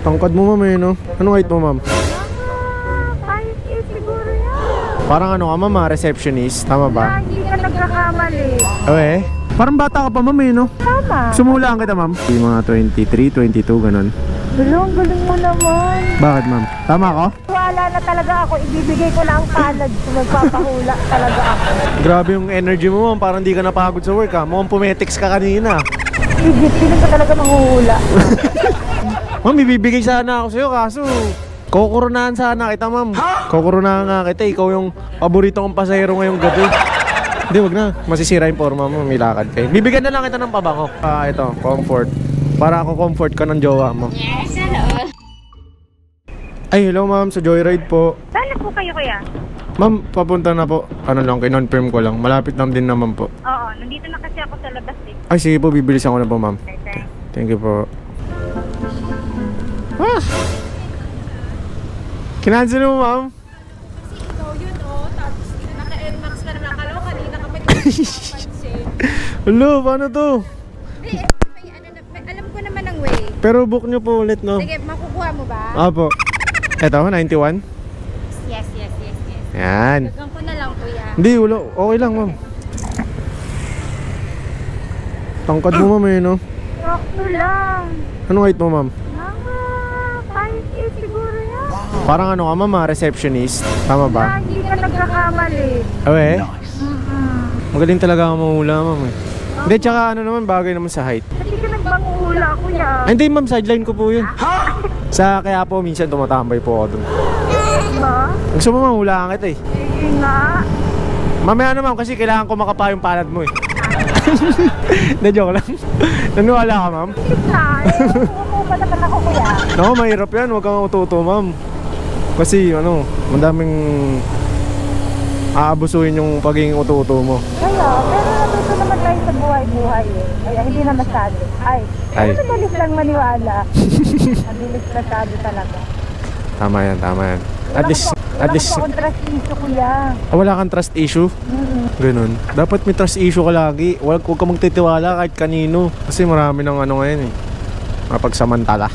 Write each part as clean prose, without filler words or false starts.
Tangkad mo, ma'am, no? Anong height mo, ma'am? 5'8" siguro yan. Parang ano ka, ma'am, receptionist. Tama ba? Hindi ka nagkakamali. Okay. Parang bata ka pa, ma'am, no? Tama. Sumulaan kita, ma'am. Yung mga 23, 22, ganun. Galing mo naman. Bakit, ma'am? Tama ako? Wala na talaga ako. Ibibigay ko lang ang palad kung magpapahula talaga ako. Grabe yung energy mo, ma'am. Parang di ka napagod sa work, ha? Mukhang pumetics ka kanina. Higit, sino ka talaga manghuhula? Ma'am, ibibigay sana ako sa'yo, kaso kukurunahan sana kita, ma'am. Kukurunahan nga kita. Ikaw yung paborito kong pasahero ngayong gabi. Hindi, wag na. Masisira yung forma mo. May lakad kayo. Bibigyan na lang kita ng pabango. Ito, comfort. Para ako comfort ka ng jowa mo. Yes, hello. Ay, hello, ma'am. Sa Joyride po. Saan po kayo kuya? Ma'am, papunta na po. Ano lang, kinonfirm ko lang. Malapit lang din naman po. Oo, nandito na kasi ako sa labas eh. Ay, sige po. Bibilisan ko na po, ma'am. Okay. Thank you po. Kinansel mo, ma'am? Kasi ikaw yun, oh. Tapos naka-NMAX ka na nakalaw. Kanina ka pa nakapansin. Hello, paano to? May alam ko naman ang way. Pero book nyo po ulit, no? Sige, makukuha mo ba? Apo. Eto, 91? Yes. Yan. Dagang ko na lang, kuya. Hindi, wala. Okay lang, ma'am. Tangkad mo, ma'am, no? Sakto lang. Anong height mo, ma'am? Mga 5'8" siguro yan. Parang ano ka, ma'am, receptionist. Tama ba? Hindi ka nagkakamali. Okay. Magaling talaga ako mahula, ma'am, eh. Hindi, tsaka ano naman, bagay naman sa height. Hindi ka nagmanghuhula kuya. Ay, hindi, ma'am, sideline ko po yun. Sa kaya po, minsan tumatambay po ako dun. Ba? Gusto mo, ma'am, hulaan kita, eh. Sige nga. Mamaya na, ma'am, kasi kailangan ko makapa yung palad mo, eh. Hindi, joke lang. Naniwala ka, ma'am? Kita eh. Umupa naman ako kuya. Naku, mahirap yan. Huwag kang ututo, ma'am. Kasi, ano, madaming aabusuhin yung pagiging ututo mo. Kaya, pero natuto naman tayo sa buhay-buhay eh. Kaya hindi na masyado. Ay. Ay. Mabilis lang maniwala. Mabilis masyado talaga. Tama yan, tama yan. At least, Wala akong trust issue kuya. wala kang trust issue? Ganun. Dapat may trust issue ka lagi. Huwag ka magtitiwala kahit kanino. Kasi marami ng ano ngayon eh. Mapagsamantala.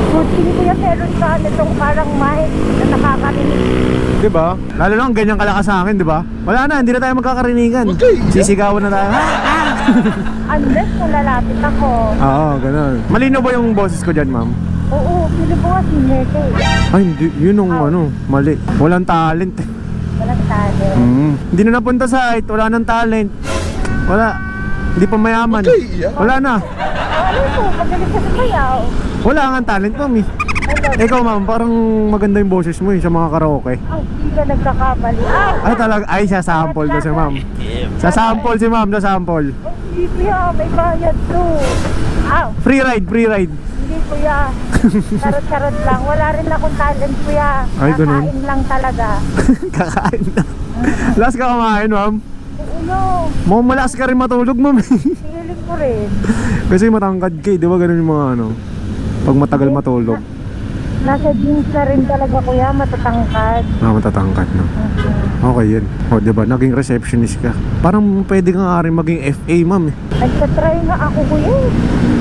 Good thing kuya, meron ka nitong parang mic na nakakarinig. Diba? Lalo lang ganyan kalakas sa akin, diba? Wala na, hindi na tayo magkakarinigan. Sisigawan na tayo. Unless kung lalapit ako. Oo, ganun. Malino ba yung boses ko dyan, ma'am? Oo, pili ko nga singer ka eh. Ay, hindi. Yun ang ano, mali. Walang talent eh. Walang talo. Hindi na napunta sa height, wala nang talent. Wala. Hindi pa mayaman. Wala na. Ano po, magaling ka sa sayaw. Wala kang talent, ma'am eh. Ikaw, ma'am, parang maganda yung boses mo eh sa mga karaoke. Hindi ka nagkakamali. Ay, talaga. Ay, sasample ko si ma'am. Sasample si ma'am, sasample. Hindi kuya, may bayad to. Free ride, free ride. Hindi kuya. Charot-charot lang. Wala rin akong talent kuya. Ay, ganun. Kakain lang talaga. Kakain na. Last ka kumain, ma'am. Uno, Mukhang malakas ka rin matulog, ma'am. feeling ko rin. Kasi matangkad ka eh. Di ba ganun yung mga ano? Pag matagal matulog. Nasa jeans na rin talaga kuya, matatangkad. Matatangkad, no? Okay yun. O, diba? Naging receptionist ka. Parang pwede ka nga rin maging FA, ma'am eh. Nagtatry nga ako kuya.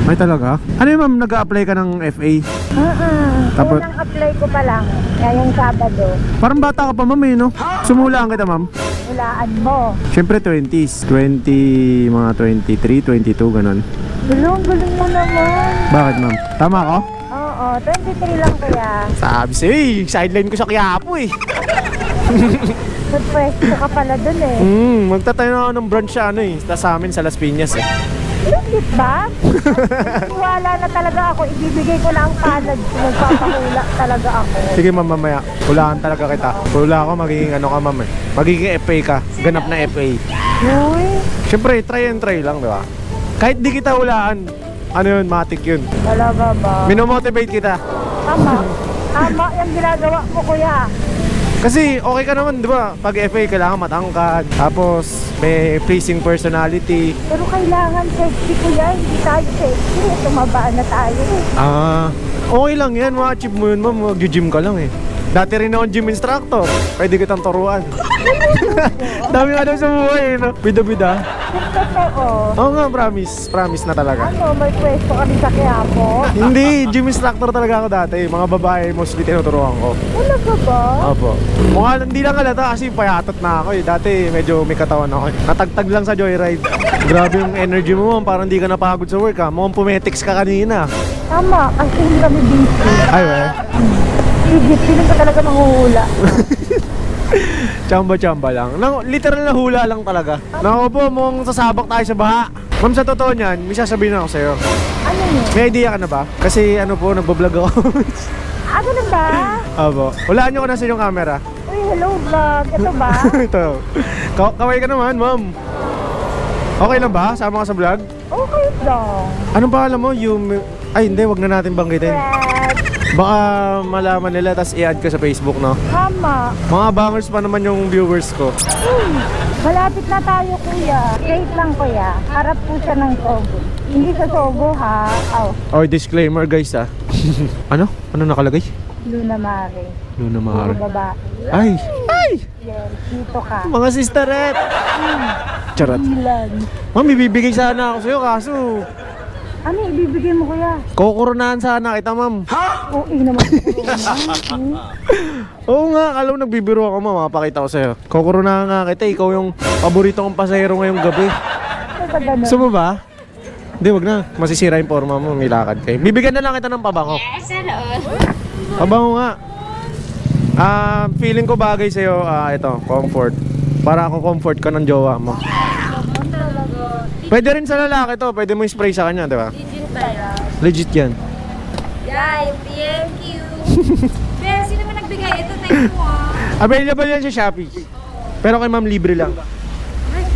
Ay, talaga? Ano yun, ma'am? Nag-a-apply ka ng FA? Tapos- Unang apply ko pa lang, ngayong Sabado. Parang bata ka pa, ma'am eh, no? Sumulaan kita, ma'am. Hulaan mo. Siyempre, 20s. 20, mga 23, 22, ganun. Galing mo naman. Bakit, ma'am? Tama ako? Oo, 23 lang kuya. Sabi sa'yo eh. Sideline ko sa Quiapo eh. Nagpwesto ka pala dun eh. Magtatayo na ako ng branch sa ano eh. Sa amin, sa Las Piñas eh. Legit ba? Wala na talaga ako. Ibibigay ko na ang palad kung magpapahula talaga ako. Sige, ma'am, mamaya. Hulaan talaga kita. Hula ako, magiging ano ka, ma'am eh. Magiging FA ka. Ganap na FA. Uy, Siyempre, try and try lang, di ba? Kahit di kita hulaan, ano yun, matik yun. talaga ba? Minomotivate kita. Tama. Tama yung ginagawa mo kuya. Kasi okay ka naman, di ba? Pag FA, kailangan matangkad. Tapos, may pleasing personality. Pero kailangan safety kuya. Hindi tayo safety. Tumabaan na tayo eh. Okay lang yan. Ma-achieve mo yun, ma'am. Mag-gym ka lang eh. Dati rin akong gym instructor. Pwede kitang turuan. Dami ano sa buhay, no? Bida-bida. Totoo. Oo nga, promise. Promise na talaga. Ano, may pwesto kami sa Quiapo? Hindi, gym instructor talaga ako dati. Mga babae mostly tinuturuan ko. Talaga ba? Opo. Mukha hindi lang halata kasi payatot na ako eh. Dati medyo may katawan ako eh. Natagtag lang sa joyride. Grabe yung energy mo, ma'am. Parang hindi ka napagod sa work ha. Mukhang pumetics ka kanina. Tama, kasi hindi kami busy. Ay, we. Higit, sino ka talaga manghuhula? Chamba-chamba lang. Literal na hula lang talaga. Naku po, mukhang sasabak tayo sa baha. Ma'am, sa totoo niyan, may sasabihin ako sa'yo. Ano yun? May idea ka na ba? Kasi ano po, nagbablog ako. Ganun ba? Opo. Walaan nyo ko na sa inyong camera. Uy, hello vlog. Ito ba? Ito. Kaway ka naman, ma'am. Okay lang ba? Sama ka sa vlog? Okay lang. Anong pangalan mo? Ay, hindi. Wag na natin banggitin. Fred. Baka malaman nila tapos i-add ka sa Facebook, no? Tama. Mga bangers pa naman yung viewers ko. Malapit na tayo, kuya. Wait lang, kuya. Harap po siya ng Sogo. Hindi sa Sogo, ha? Oh, Oh, disclaimer guys, ah. Ano? Ano nakalagay? Luna Mare. Luna Puro Mare. babae. Ay! Ay! Yes, dito ka. Mga sisterette! Charot. Ilan. Ma'am, ibibigay sana ako sa'yo kaso Ano ibibigay mo, kuya? kukurunahan sana kita, ma'am. Oo, naman. Oo nga, alam mo nagbibiro ako, ma'am. Mapakita ko sa'yo. Kukurunahan nga kita. Ikaw yung paborito kong pasahero ngayong gabi. Sa ganun. Gusto mo ba? Hindi, wag na. Masisira yung forma mo. May lakad kayo. Bibigyan na lang kita ng pabango. Yes, ano? Pabango nga. Feeling ko bagay sa'yo, ito, comfort. Para ako comfort ka ng jowa mo. Pwede rin sa lalaki to. Pwede mo i-spray sa kanya, di ba? Legit tayo. Legit yan. Yeah, yung thank you. Pero sino man nagbigay? Ito, thank you ah. Available yan sa Shopee. Pero kay ma'am libre lang. Ay,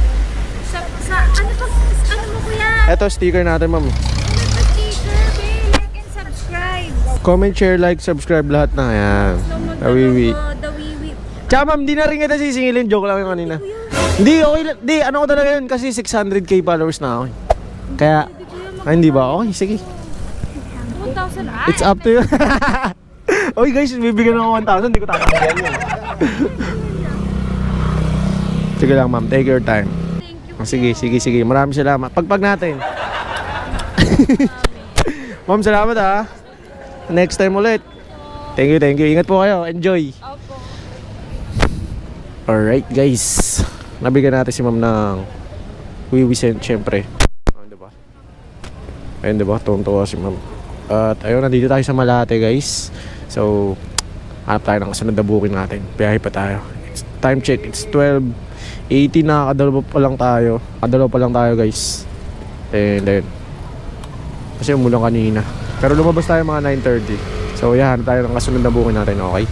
ano mo kuya? Ito sticker natin, ma'am. Ano ba sticker? Okay, like and subscribe. Comment, share, like, subscribe lahat na. Ayan. Dawiwi. Dawiwi. Tsaka ma'am, di na rin kita sisingilin. Joke lang yung kanina. Hindi, okay lang. Di, ano ko talaga yun kasi 600k followers na ako. Kaya, hindi ba? Okay, sige. 2,000 ah. It's up to you. Oy guys, bibigyan ako 1,000. Hindi ko tatanggihan yun. Sige lang ma'am, take your time. Thank you. Sige. Maraming salamat. Pagpag natin. Ma'am, salamat ha. Next time ulit. Thank you. Ingat po kayo. Enjoy. Opo. Alright guys. Nabigyan natin si ma'am ng wiwisen syempre. Ayun diba? Tuwang-tuwa si ma'am. At ayun, nandito tayo sa Malate guys. So, hanap tayo ng kasunod na booking natin. Biyahe pa tayo. Time check, it's 12:80 na. Kadalawa pa lang tayo guys. And then kasi umulan kanina. Pero lumabas tayo mga 9:30. So, yan, hanap tayo ng kasunod na booking natin, okay?